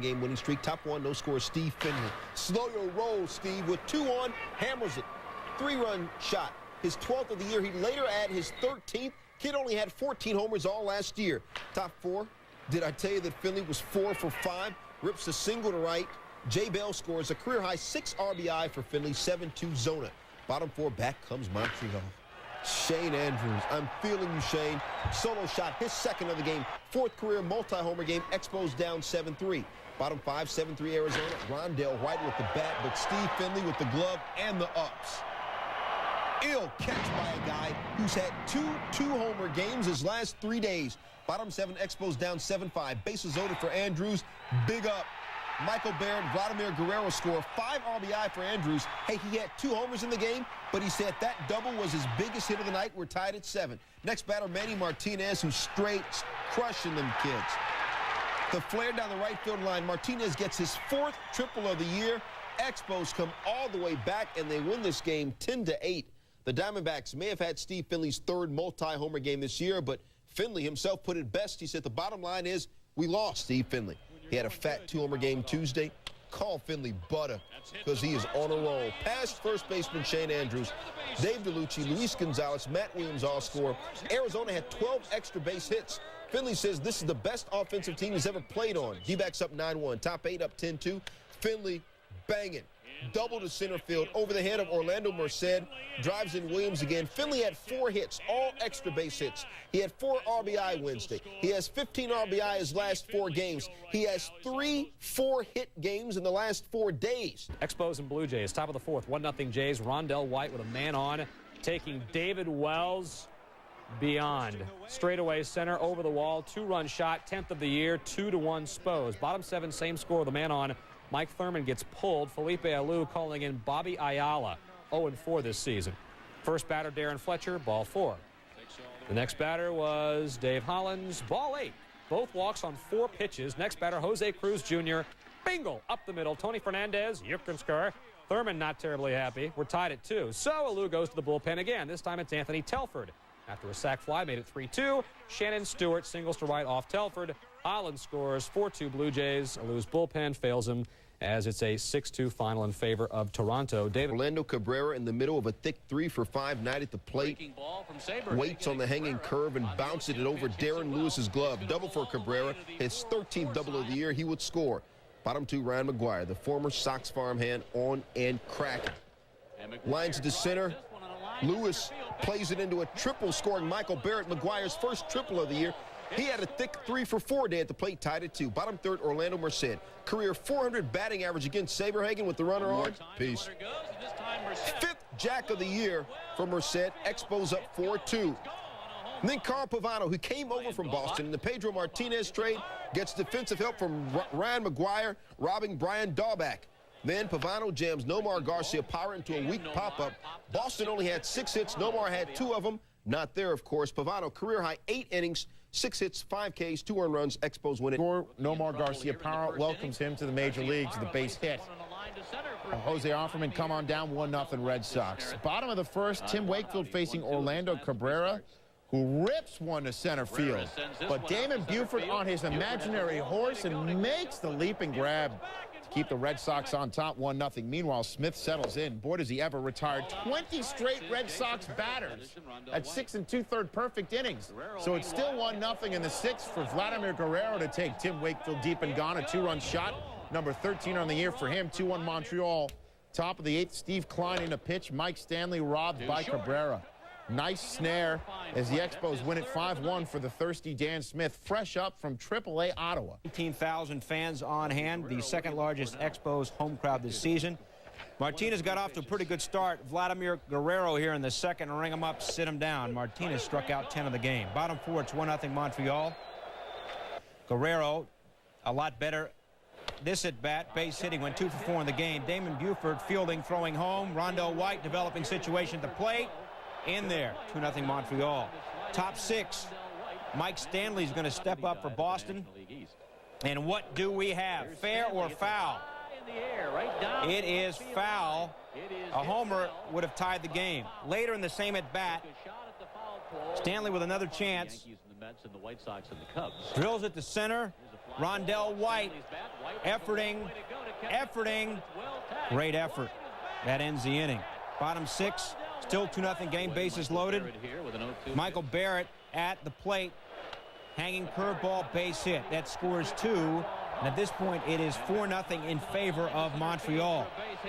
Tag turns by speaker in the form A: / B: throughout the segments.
A: Game-winning streak. Top one, no score, Steve Finley. Slow your roll, Steve, with 2 on, hammers it. 3-run shot. His 12th of the year. He later added his 13th. Kid only had 14 homers all last year. Top four. Did I tell you that Finley was 4 for 5? Rips a single to right. Jay Bell scores a career-high 6 RBI for Finley, 7-2 zona. Bottom four, back comes Montreal. Shane Andrews, I'm feeling you, Shane. Solo shot, his second of the game. 4th career multi-homer game. Expos down 7-3. Bottom 5, 7-3 Arizona. Rondell White with the bat, but Steve Finley with the glove and the ups. Ill catch by a guy who's had 2 two-homer games his last 3 days. Bottom 7, Expos down 7-5. Bases loaded for Andrews. Big up. Michael Barrett, Vladimir Guerrero score. 5 RBI for Andrews. Hey, he had 2 homers in the game, but he said that double was his biggest hit of the night. We're tied at 7. Next batter, Manny Martinez, who's straight crushing them kids. The flare down the right field line. Martinez gets his 4th triple of the year. Expos come all the way back, and they win this game 10-8. The Diamondbacks may have had Steve Finley's 3rd multi-homer game this year, but Finley himself put it best. He said the bottom line is we lost Steve Finley. He had a fat 2-homer game Tuesday. Call Finley butter because he is on a roll. Past first baseman Shane Andrews, Dave DeLucci, Luis Gonzalez, Matt Williams all score. Arizona had 12 extra base hits. Finley says this is the best offensive team he's ever played on. D-backs up 9-1. Top 8 up 10-2. Finley banging. Double to center field over the head of Orlando Merced. Drives in Williams again. Finley had 4 hits, all extra base hits. He had 4 RBI Wednesday. He has 15 RBI his last 4 games. He has 3 4-hit games in the last 4 days.
B: Expos and Blue Jays, top of the 4th, 1-0 Jays. Rondell White with a man on, taking David Wells beyond. Straightaway center over the wall, 2-run shot, 10th of the year, 2-1 Spos. Bottom 7, same score with a man on. Mike Thurman gets pulled. Felipe Alou calling in Bobby Ayala, 0-4 this season. First batter, Darren Fletcher, ball 4. The next batter was Dave Hollins, ball 8. Both walks on 4 pitches. Next batter, Jose Cruz Jr., bingo, up the middle. Tony Fernandez, you can score. Thurman not terribly happy. We're tied at 2. So Alou goes to the bullpen again. This time it's Anthony Telford. After a sac fly, made it 3-2. Shannon Stewart singles to right off Telford. Hollins scores 4-2 Blue Jays. Alou's bullpen fails him as it's a 6-2 final in favor of Toronto. David
A: Orlando Cabrera in the middle of a thick 3-for-5 night at the plate. Waits on the hanging curve and bounces it over Darren Lewis's glove. Double for Cabrera. His 13th double of the year. He would score. Bottom 2, Ryan McGuire, the former Sox farmhand, on and cracking. Lines to center. Lewis plays it into a triple, scoring Michael Barrett, McGuire's first triple of the year. He had a thick 3-for-4 day at the plate, tied at 2. Bottom 3rd, Orlando Merced. Career 400 batting average against Saberhagen with the runner on. Peace. 5th jack of the year for Merced. Expos up 4-2. And then Carl Pavano, who came over from Boston in the Pedro Martinez trade, gets defensive help from Ryan McGuire, robbing Brian Daubach. Then Pavano jams Nomar Garcia Power into a weak pop-up. Boston only had 6 hits. Nomar had 2 of them. Not there, of course. Pavano, career-high 8 innings, 6 hits, 5 Ks, 2 earned runs. Expos win it.
C: Nomar Garcia Power welcomes him to the major leagues, the base hit. Jose Offerman come on down, 1-0 Red Sox. Bottom of the 1st, Tim Wakefield facing Orlando Cabrera, who rips one to center field. But Damon Buford on his imaginary horse and makes the leap and grab to keep the Red Sox on top, 1-0. Meanwhile, Smith settles in. Boy, does he ever retire 20 straight Red Sox batters at 6 2/3 perfect innings. So it's still 1-0 in the 6th for Vladimir Guerrero to take Tim Wakefield deep and gone. A 2-run shot, number 13 on the year for him. 2-1 Montreal. Top of the 8th, Steve Klein in a pitch. Mike Stanley robbed by Cabrera. Nice snare as the Expos win it 5-1 for the thirsty Dan Smith, fresh up from AAA Ottawa.
D: 18,000 fans on hand, the 2nd largest Expos home crowd this season. Martinez got off to a pretty good start. Vladimir Guerrero here in the 2nd, ring him up, sit him down. Martinez struck out 10 of the game. Bottom 4, it's 1-0 Montreal. Guerrero, a lot better this at bat, base hitting, went 2 for 4 in the game. Damon Buford fielding, throwing home. Rondell White developing situation at the plate. In there, 2-0 Montreal. Top 6, Mike Stanley's going to step up for Boston. And what do we have? Fair or foul? It is foul. A homer would have tied the game. Later in the same at bat, Stanley with another chance. Drills it to center. Rondell White, efforting. Great effort. That ends the inning. Bottom 6, still 2-0 game, bases loaded. Michael Barrett at the plate, hanging curveball, base hit. That scores 2, and at this point it is 4-0 in favor of Montreal.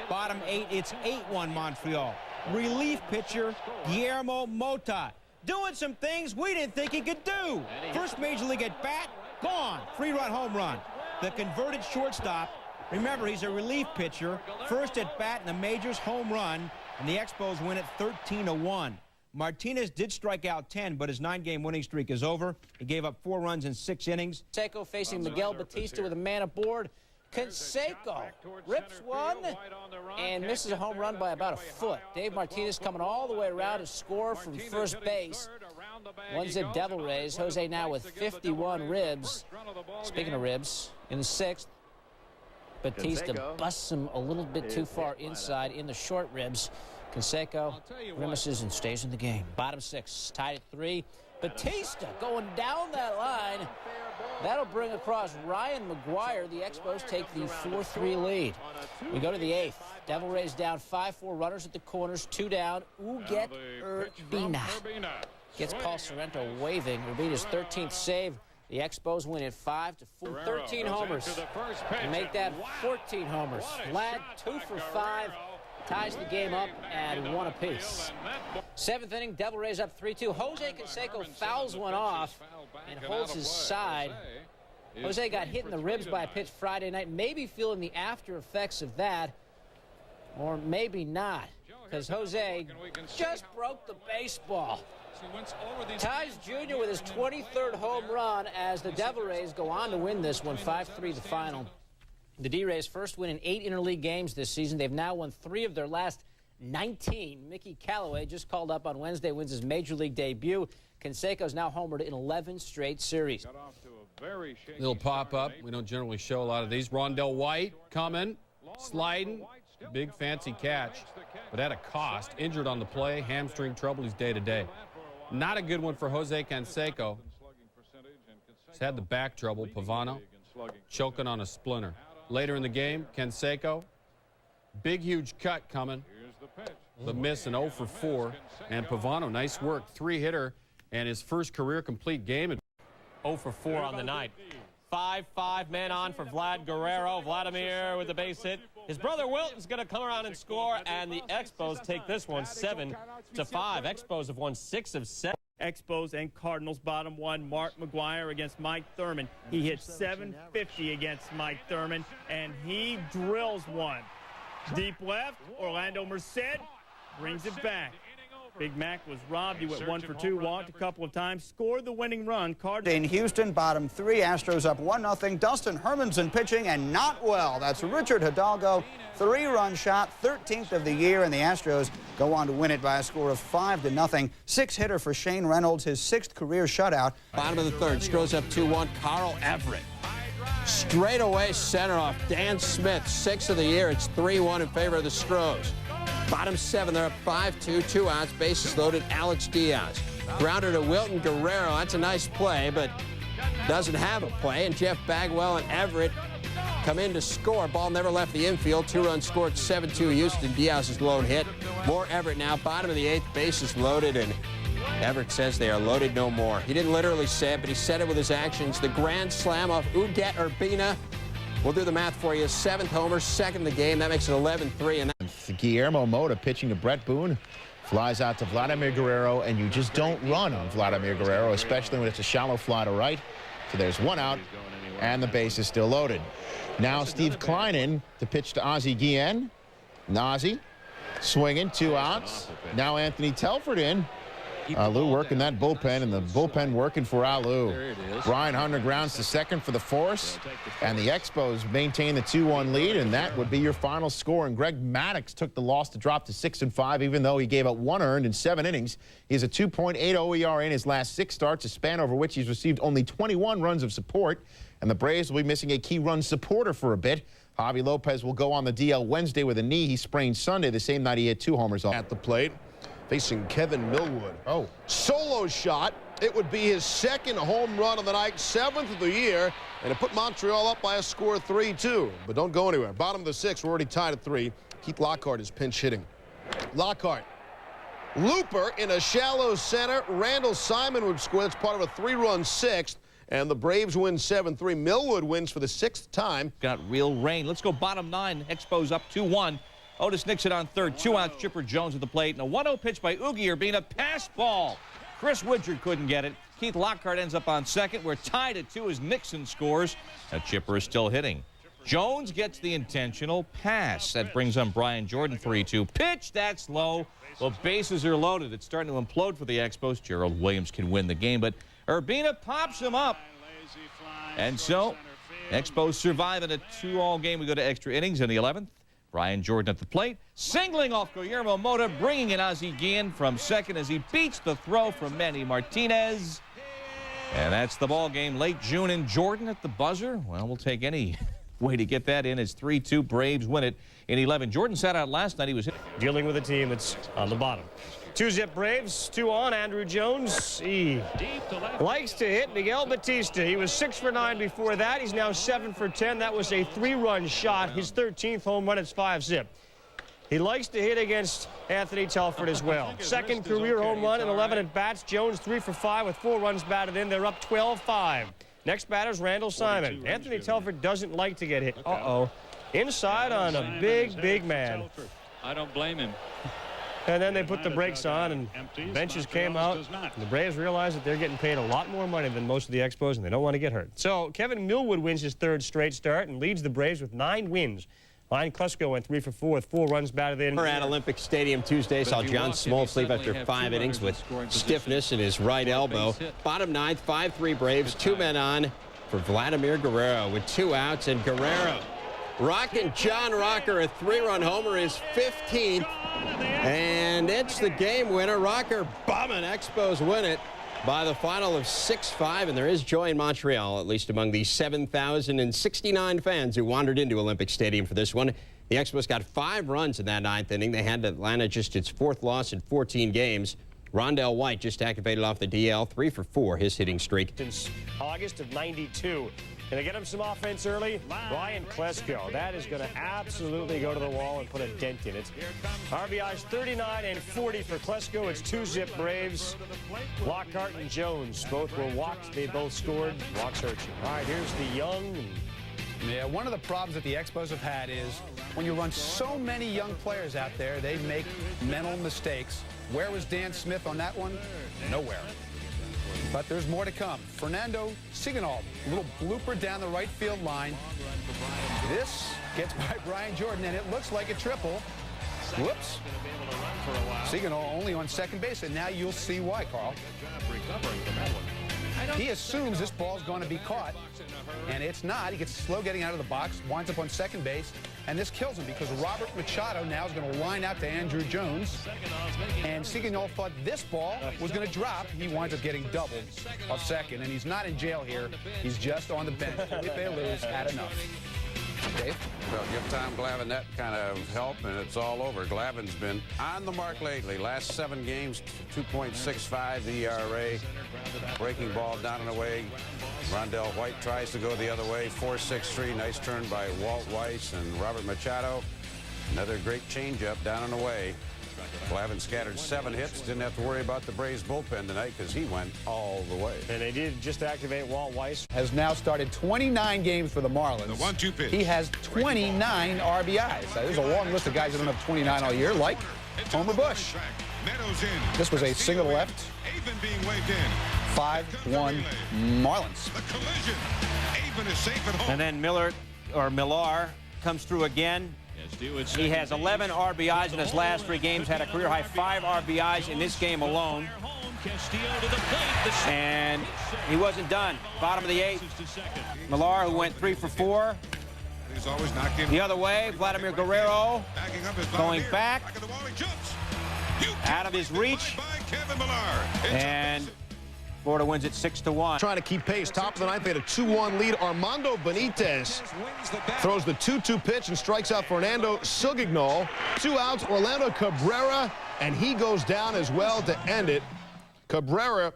D: Bottom 8, it's 8-1 Montreal. Relief pitcher Guillermo Mota doing some things we didn't think he could do. First major league at bat, gone. 3-run home run. The converted shortstop, remember he's a relief pitcher, first at bat in the majors, home run, and the Expos win it 13-1. Martinez did strike out 10, but his 9-game winning streak is over. He gave up 4 runs in 6 innings.
E: Canseco facing Miguel Batista with a man aboard. Canseco rips one and misses a home run by about a foot. Dave Martinez coming all the way around to score from first base. 1-zip Devil Rays. Jose now with 51 ribs. Speaking of ribs, in the 6th, Batista busts him a little bit too far inside in the short ribs. Canseco grimaces and stays in the game. Bottom 6, tied at 3. Batista going down that line. That'll bring across Ryan McGuire. The Expos take the 4-3 lead. We go to the 8th. Devil Rays down 5-4 runners at the corners. 2 down. Uget Urbina gets Paul Sorrento waving. Urbina's 13th save. The Expos win it 5-4. 13 homers. And make that 14 homers. Vlad 2 for 5. Ties the game up at 1 apiece. 7th inning, Devil Rays up 3-2. Jose Canseco fouls one off and holds his side. Jose got hit in the ribs by a pitch Friday night, maybe feeling the after effects of that, or maybe not, because Jose just broke the baseball. Ties Jr. with his 23rd home run as the Devil Rays go on to win this one, 5-3 the final. The D-Rays first win in 8 interleague games this season. They've now won 3 of their last 19. Mickey Callaway just called up on Wednesday, wins his major league debut. Canseco's now homered in 11 straight series.
F: Little pop-up. We don't generally show a lot of these. Rondell White coming, sliding. Big fancy catch, but at a cost. Injured on the play, hamstring trouble. He's day-to-day. Not a good one for Jose Canseco. He's had the back trouble. Pavano choking on a splinter. Later in the game, Canseco, big, huge cut coming. The miss, an 0 for 4. And Pavano, nice work. 3-hitter and his first career complete game.
G: 0 for 4 on the night. 5-5 men on for Vlad Guerrero. Vladimir with the base hit. His brother Wilton's going to come around and score, and the Expos take this one 7-5. Expos have won 6 of 7.
H: Expos and Cardinals bottom 1. Mark McGuire against Mike Thurman. He hit .750 against Mike Thurman, and he drills one. Deep left, Orlando Merced brings it back. Big Mac was robbed. He went 1 for 2, walked a couple of times, scored the winning run.
I: In Houston, bottom 3, Astros up 1-0. Dustin Hermanson pitching, and not well. That's Richard Hidalgo, 3-run shot, 13th of the year, and the Astros go on to win it by a score of 5-0. 6-hitter for Shane Reynolds, his 6th career shutout.
J: Bottom of the 3rd, Stros up 2-1. Carl Everett. Straight away center off Dan Smith, 6th of the year. It's 3-1 in favor of the Stros. Bottom 7, they're up 5-2, 2 outs, bases loaded, Alex Diaz. Grounder to Wilton Guerrero, that's a nice play, but doesn't have a play, and Jeff Bagwell and Everett come in to score. Ball never left the infield, 2 runs scored, 7-2 Houston. Diaz's lone hit. More Everett now, bottom of the 8th, bases loaded, and Everett says they are loaded no more. He didn't literally say it, but he said it with his actions. The grand slam off Uget Urbina. We'll do the math for you. 7th homer, 2nd of the game. That makes it 11-3. And
C: Guillermo Mota pitching to Brett Boone. Flies out to Vladimir Guerrero, and you just don't run on Vladimir Guerrero, especially when it's a shallow fly to right. So there's 1 out, and the base is still loaded. Now Steve Kleinen to pitch to Ozzie Guillen. Ozzie swinging, 2 outs. Now Anthony Telford in. Lou working that bullpen, and the bullpen working for Lou. Brian Hunter grounds to second for the force, and the Expos maintain the 2-1 lead, and that would be your final score. And Greg Maddux took the loss to drop to 6-5, even though he gave up 1 earned in 7 innings. He has a 2.80 ERA in his last 6 starts, a span over which he's received only 21 runs of support. And the Braves will be missing a key run supporter for a bit. Javi Lopez will go on the DL Wednesday with a knee he sprained Sunday, the same night he hit 2 homers off.
K: At the plate, facing Kevin Millwood. Solo shot,
A: It would be his second home run of the night, 7th of the year, and it put Montreal up by a score of 3-2. But don't go anywhere. Bottom of the 6th, we're already tied at 3. Keith Lockhart is pinch hitting. Lockhart. Looper in a shallow center. Randall Simon would score. That's part of a 3-run 6th. And the Braves win 7-3. Millwood wins for the 6th time.
D: Got real rain. Let's go bottom 9. Expos up 2-1. Otis Nixon on third. 2 outs. Chipper Jones at the plate. And a 1-0 pitch by Oogie Urbina. Pass ball. Chris Woodard couldn't get it. Keith Lockhart ends up on second. We're tied at 2 as Nixon scores. That Chipper is still hitting. Jones gets the intentional pass. That brings on Brian Jordan, 3-2. Pitch, that's low. Well, bases are loaded. It's starting to implode for the Expos. Gerald Williams can win the game, but Urbina pops him up. And so, Expos survive in a 2-all game. We go to extra innings in the 11th. Brian Jordan at the plate, singling off Guillermo Mota, bringing in Ozzie Guillen from second as he beats the throw from Manny Martinez. And that's the ball game. Late June in Jordan at the buzzer. Well, we'll take any way to get that in. It's 3-2. Braves win it in 11. Jordan sat out last night. He was
G: Dealing with a team that's on the bottom. 2-zip Braves, 2 on. Andrew Jones, he likes to hit. Miguel Batista, he was 6 for 9 before that. He's now 7 for 10. That was a 3-run shot. His 13th home run. It's 5-zip. He likes to hit against Anthony Telford as well. Second career home run in 11 at-bats. Jones 3 for 5 with 4 runs batted in. They're up 12-5. Next batter's Randall Simon. Anthony Telford doesn't like to get hit. Uh-oh. Inside on a big man.
K: I don't blame him.
G: And then they put the brakes on, and benches came out. The Braves realized that they're getting paid a lot more money than most of the Expos, and they don't want to get hurt. So Kevin Millwood wins his 3rd straight start and leads the Braves with 9 wins. Ryan Klesko went 3 for 4 with 4 runs batted in.
J: We're at Olympic Stadium Tuesday. Saw John Smoltz leave after 5 innings with stiffness in his right elbow. Bottom 9th, 5-3 Braves. 2 men on for Vladimir Guerrero with 2 outs, and Guerrero rocking John Rocker, a 3-run homer, his 15th. And it's the game winner. Rocker bombing. Expos win it by the final of 6-5. And there is joy in Montreal, at least among the 7,069 fans who wandered into Olympic Stadium for this one. The Expos got 5 runs in that 9th inning. They had Atlanta just its 4th loss in 14 games. Rondell White just activated off the DL, 3 for 4, his hitting streak.
G: Since August of '92. Can they get him some offense early? Ryan Klesko. That is going to absolutely go to the wall and put a dent in it. RBIs 39 and 40 for Klesko. It's 2-zip Braves. Lockhart and Jones both were walked. They both scored. Walks hurt you. All right, here's the young.
L: Yeah, one of the problems that the Expos have had is when you run so many young players out there, they make mental mistakes. Where was Dan Smith on that one? Nowhere. But there's more to come. Fernando Signal, a little blooper down the right field line. This gets by Brian Jordan, and it looks like a triple. Whoops. Signal only on second base, and now you'll see why, Carl. He assumes this ball's going to be caught, and it's not. He gets slow getting out of the box, winds up on second base, and this kills him because Robert Machado now is going to line out to Andrew Jones. And Signal thought this ball was going to drop. He winds up getting doubled off second, and he's not in jail here. He's just on the bench. Felipe Luz had enough. Dave?
M: Well, give Tom Glavine that kind of help, and it's all over. Glavine's been on the mark lately. Last 7 games, 2.65 ERA. Breaking ball down and away. Rondell White tries to go the other way. 4-6-3. Nice turn by Walt Weiss and Robert Machado. Another great changeup down and away. Glavine scattered 7 hits. Didn't have to worry about the Braves bullpen tonight because he went all the way.
G: And they did just activate Walt Weiss.
L: Has now started 29 games for the Marlins.
N: The 1-2 pitch.
L: He has 29 RBIs. There's a long list of guys that don't have 29 all year, like Homer Bush. This was a single left. 5-1 Marlins.
D: And then Millar comes through again. He has 11 RBIs in his last 3 games, had a career-high 5 RBIs in this game alone. And he wasn't done. Bottom of the 8th, Millar, who went 3 for 4. The other way, Vladimir Guerrero going back, out of his reach, and Florida wins it 6-1.
A: Trying to keep pace. Top of the 9th, they had a 2-1 lead. Armando Benitez throws the 2-2 pitch and strikes out Fernando Signal. 2 outs, Orlando Cabrera, and he goes down as well to end it. Cabrera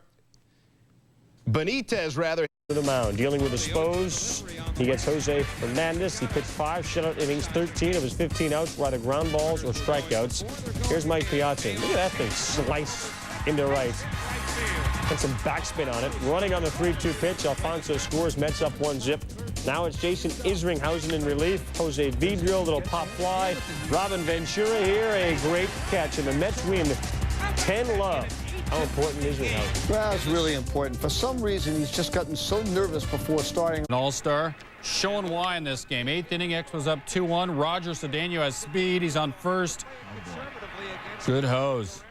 A: Benitez, rather.
K: To the mound, dealing with Expos. He gets Jose Fernandez. He pitched 5 shutout innings, 13 of his 15 outs were either ground balls or strikeouts. Here's Mike Piazza. Look at that thing slice into right. Got some backspin on it. Running on the 3-2 pitch, Alfonso scores. Mets up 1-0. Now it's Jason Isringhausen in relief. Jose Vidrio, little pop fly. Robin Ventura here, a great catch, and the Mets win 10-love. How important is it, Howard?
N: Well, it's really important. For some reason, he's just gotten so nervous before starting.
F: An all-star showing why in this game. 8th inning, Expos up 2-1. Roger Cedeno has speed. He's on first. Good hose.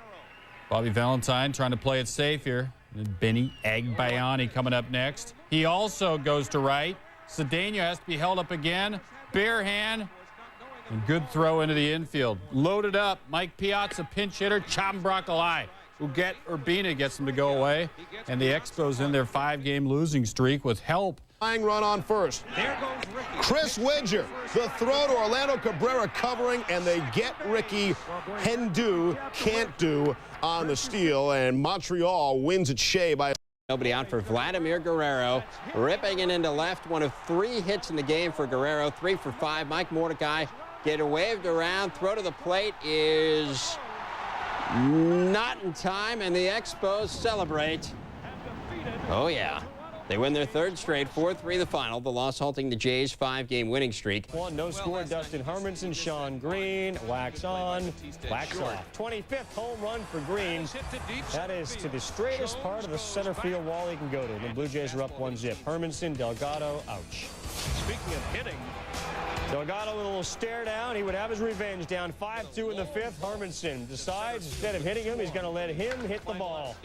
F: Bobby Valentine trying to play it safe here. And Benny Agbayani coming up next. He also goes to right. Cedeno has to be held up again. Bare hand. And good throw into the infield. Loaded up. Mike Piazza, pinch hitter. Cham Broccolai. Uget Urbina gets them to go away. And the Expos in their 5-game losing streak with help.
A: Flying run on first. There goes Ricky. Chris Wedger, the throw to Orlando Cabrera covering, and they get Ricky Hendu, can't do on the steal, and Montreal wins at Shea by.
J: Nobody out for Vladimir Guerrero, ripping it into left. One of 3 hits in the game for Guerrero, 3 for 5. Mike Mordecai get waved around. Throw to the plate is not in time, and the Expos celebrate. Oh, yeah. They win their 3rd straight, 4-3 the final. The loss halting the Jays' 5-game winning streak.
K: No score, Dustin Hermanson, Sean Green, wax on, wax off. 25th home run for Green. That is to the straightest part of the center field wall he can go to. The Blue Jays are up 1-0. Hermanson, Delgado, ouch.
H: Speaking of hitting,
K: Delgado with a little stare down. He would have his revenge. Down 5-2 in the 5th. Hermanson decides instead of hitting him, he's going to let him hit the ball.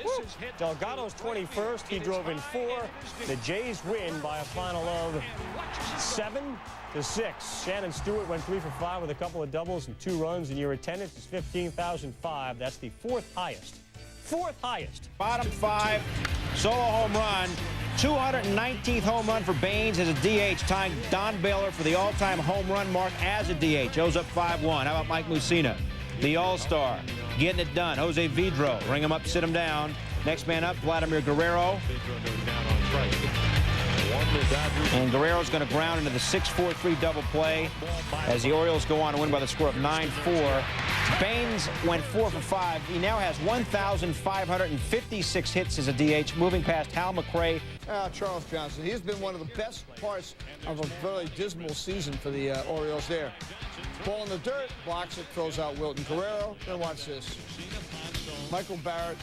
K: Delgado's 21st. He drove in 4. The Jays win by a final of 7-6. Shannon Stewart went 3 for 5 with a couple of doubles and 2 runs, and your attendance is 15,005. That's the 4th highest. 4th highest.
D: Bottom 5, solo home run. 219th home run for Baines as a DH, tying Don Baylor for the all-time home run mark as a DH. O's up 5-1. How about Mike Mussina, the all-star, getting it done. Jose Vidro, ring him up, sit him down. Next man up, Vladimir Guerrero. And Guerrero's going to ground into the 6-4-3 double play as the Orioles go on to win by the score of 9-4. Baines went 4 for 5. He now has 1,556 hits as a DH, moving past Hal McRae.
N: Charles Johnson, he's been one of the best parts of a very dismal season for the Orioles there. Ball in the dirt, blocks it, throws out Wilton Guerrero. Then watch this. Michael Barrett,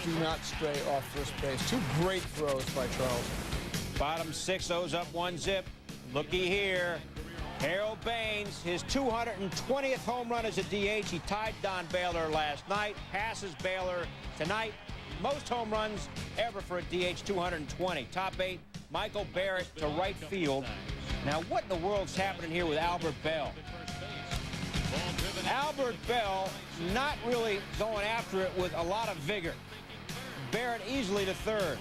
N: do not stray off first base. 2 great throws by Charles.
D: Bottom 6, O's up 1-0. Looky here. Harold Baines, his 220th home run as a DH. He tied Don Baylor last night, passes Baylor tonight. Most home runs ever for a DH, 220. Top 8, Michael Barrett to right field. Now, what in the world's happening here with Albert Bell? Albert Bell not really going after it with a lot of vigor. Barrett easily to 3rd.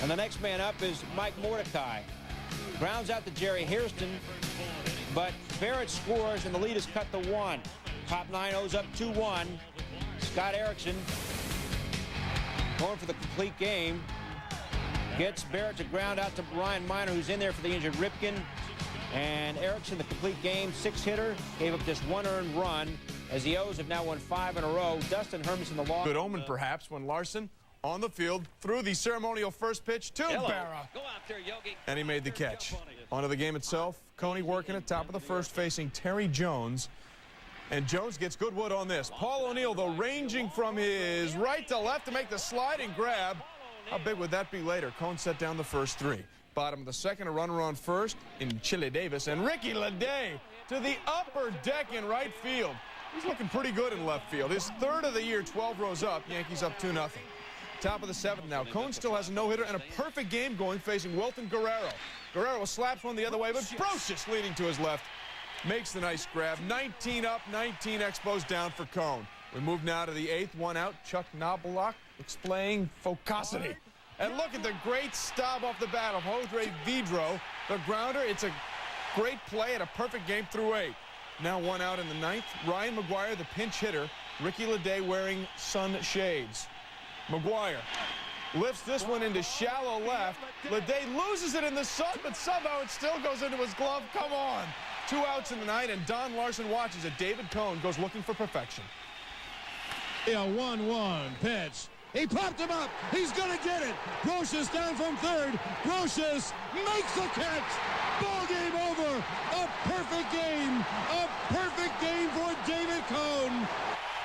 D: And the next man up is Mike Mordecai. Grounds out to Jerry Hairston, but Barrett scores, and the lead is cut to 1. Top 9, O's up 2-1. Scott Erickson going for the complete game. Gets Barrett to ground out to Ryan Minor, who's in there for the injured Ripken. And Erickson, the complete game, 6-hitter, gave up just 1 earned run, as the O's have now won 5 in a row. Dustin Hermanson, the loss.
O: Good omen, perhaps, when Larson on the field threw the ceremonial first pitch to Barra.
G: Go out there, Yogi.
O: And he made the catch. Onto the game itself. Coney working at top of the first, facing Terry Jones. And Jones gets good wood on this. Paul O'Neill, though, ranging from his right to left to make the sliding grab. How big would that be later? Cone set down the first 3. Bottom of the 2nd, a runner on first in Chile Davis. And Ricky Leday to the upper deck in right field. He's looking pretty good in left field. His 3rd of the year, 12 rows up. Yankees up 2-0. Top of the 7th now. Cone still has a no-hitter and a perfect game going, facing Wilton Guerrero. Guerrero slaps one the other way, but Brocious leading to his left. Makes the nice grab. 19 up, 19 Expos down for Cone. We move now to the 8th, 1 out. Chuck Knobloch displaying focosity. And look at the great stop off the bat of Jose Vidro. The grounder, it's a great play and a perfect game through 8. Now 1 out in the 9th. Ryan McGuire, the pinch hitter. Ricky Leday wearing sun shades. McGuire lifts this one into shallow left. Leday loses it in the sun, but somehow it still goes into his glove. Come on. 2 outs in the night, and Don Larson watches it. David Cone goes looking for perfection.
P: A 1-1 pitch. He popped him up. He's going to get it. Groshus down from third. Groshus makes the catch. Ball game over. A perfect game. A perfect game for David Cone.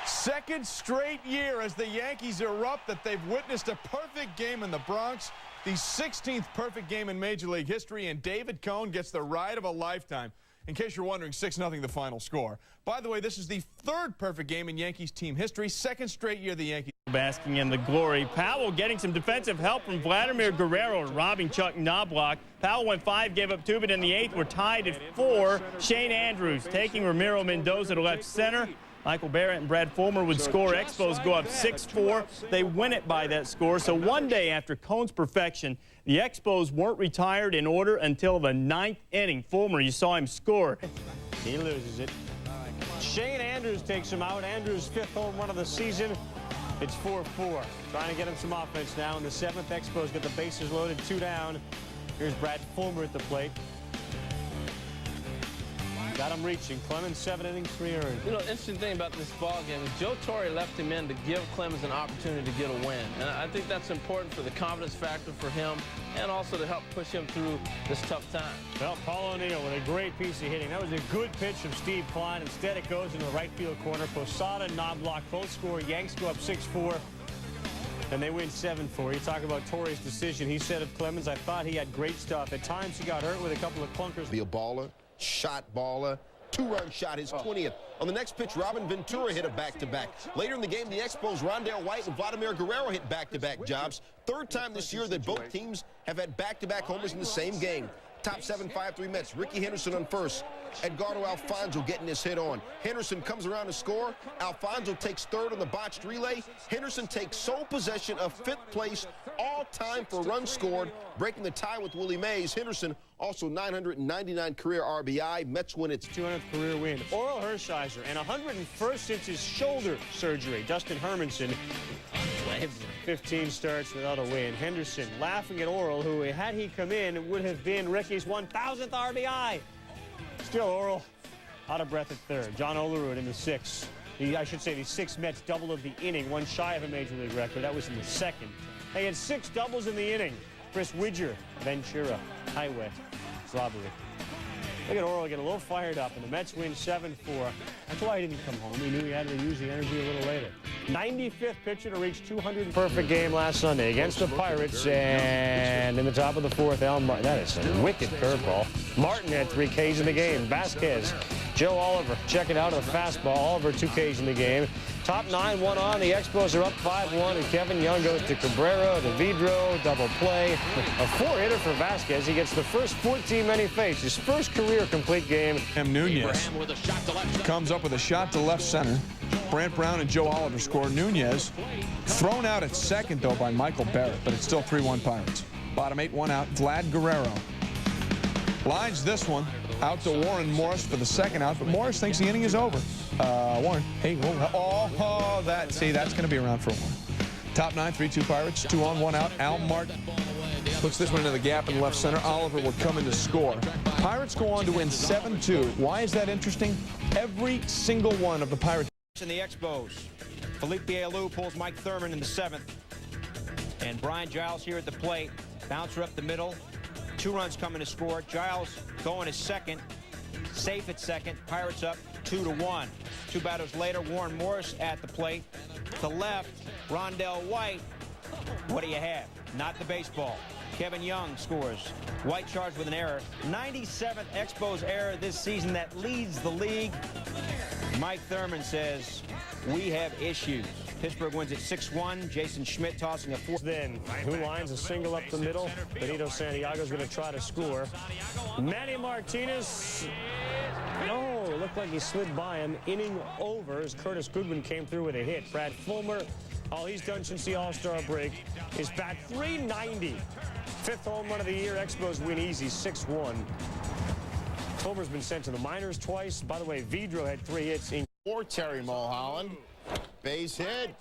O: Second straight year as the Yankees erupt that they've witnessed a perfect game in the Bronx. The 16th perfect game in Major League history, and David Cone gets the ride of a lifetime. In case you're wondering, 6-0 the final score. By the way, this is the 3rd perfect game in Yankees team history. 2nd straight year the Yankees.
H: Basking in the glory. Powell getting some defensive help from Vladimir Guerrero, robbing Chuck Knobloch. Powell went 5, gave up 2, but in the 8th, we're tied at 4. Shane Andrews taking Ramiro Mendoza to left center. Michael Barrett and Brad Fulmer would score. Expos go up 6-4. They win it by that score. So one day after Cone's perfection, the Expos weren't retired in order until the 9th inning. Fulmer, you saw him score. He loses it.
K: Shane Andrews takes him out. Andrews' 5th home run of the season. It's 4-4. Trying to get him some offense now. In the 7th, Expos get the bases loaded, 2 down. Here's Brad Fulmer at the plate. Got him reaching. Clemens, 7 innings, 3 earned.
Q: You know, the interesting thing about this ball game is Joe Torre left him in to give Clemens an opportunity to get a win. And I think that's important for the confidence factor for him and also to help push him through this tough time.
K: Well, Paul O'Neill with a great piece of hitting. That was a good pitch from Steve Klein. Instead, it goes into the right field corner. Posada, Knobloch both score. Yanks go up 6-4. And they win 7-4. You talk about Torre's decision. He said of Clemens, I thought he had great stuff. At times, he got hurt with a couple of clunkers.
A: Be a baller. Shot baller, 2-run shot, his 20th. On the next pitch, Robin Ventura hit a back-to-back. Later in the game, the Expos, Rondell White and Vladimir Guerrero hit back-to-back jobs. 3rd time this year that both teams have had back-to-back homers in the same game. Top 7, 5-3 Mets. Ricky Henderson on first. Edgardo Alfonso getting his hit on. Henderson comes around to score. Alfonso takes 3rd on the botched relay. Henderson takes sole possession of 5th place all-time for runs scored, breaking the tie with Willie Mays. Henderson also 999 career RBI. Mets win its
K: 200th career win. Oral Hershiser, and 101st since his shoulder surgery. Dustin Hermanson, 15 starts without a win. Henderson laughing at Oral, who, had he come in, would have been Ricky's 1,000th RBI. Still Oral out of breath at 3rd. John Olerud in the 6th. I should say the 6 Mets double of the inning, one shy of a Major League record. That was in the 2nd. They had 6 doubles in the inning. Chris Widger, Ventura, Highway, robbery. Look at Oral get a little fired up, and the Mets win 7-4. That's why he didn't come home. He knew he had to use the energy a little later. 95th pitcher to reach 200. Perfect game last Sunday against the Pirates, and in the top of the 4th, Al Martin. That is a wicked curveball. Martin had 3 Ks in the game. Vasquez, Joe Oliver, check it out of the fastball. Oliver, 2 Ks in the game. Top 9, 1 on. The Expos are up 5-1, and Kevin Young goes to Cabrera, to Vidro, double play. A 4-hitter for Vasquez. He gets the first 14 men he faced. His first career complete game.
O: Nunez comes up with a shot to left center. Brant Brown and Joe Oliver score. Nunez thrown out at 2nd, though, by Michael Barrett, but it's still 3-1 Pirates. Bottom 8, 1 out. Vlad Guerrero lines this one out to Warren Morris for the 2nd out, but Morris thinks the inning is over. Warren, hey, that's going to be around for a while. Top 9, 3-2 Pirates, 2 on, 1 out. Al Martin puts this one into the gap in left center. Oliver would come in to score. Pirates go on to win 7-2. Why is that interesting? Every single one of the Pirates.
D: In the Expos, Felipe Alou pulls Mike Thurman in the 7th. And Brian Giles here at the plate. Bouncer up the middle. 2 runs coming to score. Giles going to 2nd. Safe at 2nd. Pirates up 2-1. 2 batters later, Warren Morris at the plate. To left, Rondell White. What do you have? Not the baseball. Kevin Young scores. White charged with an error. 97th Expos error this season that leads the league. Mike Thurman says, we have issues. Pittsburgh wins at 6-1. Jason Schmidt tossing a 4.
K: Then, who lines a single up the middle? Benito Santiago's going to try to score. Manny Martinez. No, it looked like he slid by him. Inning over as Curtis Goodwin came through with a hit. Brad Fulmer, all he's done since the All-Star break is bat .390. 5th home run of the year. Expos win easy, 6-1. Fulmer's been sent to the minors twice. By the way, Vidro had 3 hits in.
C: For Terry Mulholland. Base hit.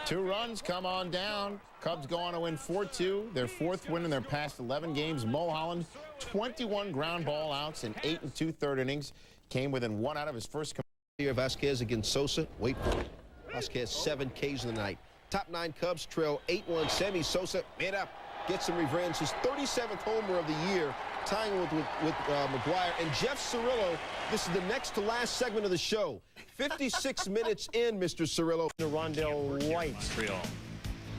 C: 2 runs come on down. Cubs go on to win 4-2. Their 4th win in their past 11 games. Mulholland, 21 ground ball outs in 8 2/3 innings. Came within 1 out of his first.
A: Here, Vasquez against Sosa. Wait for it. Vasquez 7 Ks in the night. Top 9 Cubs trail 8-1 semi. Sosa made up. Gets some revenge. His 37th homer of the year, tying with McGuire. And Jeff Cirillo, this is the next to last segment of the show. 56 minutes in, Mr. Cirillo.
K: Rondell White.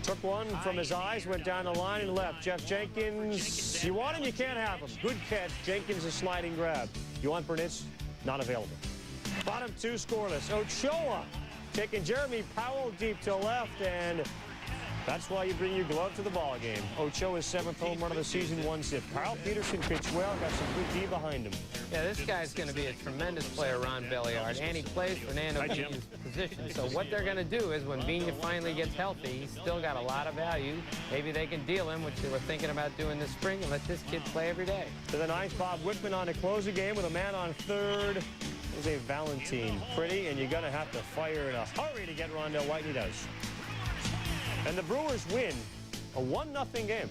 K: Took one from his eyes, went down the line and left. Jeff Jenkins, you want him, you can't have him. Good catch. Jenkins a sliding grab. You want Burnitz? Not available. Bottom 2 scoreless. Ochoa taking Jeremy Powell deep to left, and that's why you bring your glove to the ball game. Ochoa's 7th home run of the season, 1 zip. Carl Peterson pitched well, got some good D behind him.
R: Yeah, this guy's going to be a tremendous player, Ron Belliard, and he plays Fernando Vina's position. So what they're going to do is when Vina finally gets healthy, he's still got a lot of value. Maybe they can deal him, which they were thinking about doing this spring, and let this kid play every day.
K: To the ninth, Bob Whitman on to close the game with a man on third. Is a Valentine. Pretty, and you're going to have to fire in a hurry to get Rondell White, and he does. And the Brewers win a 1-0 game.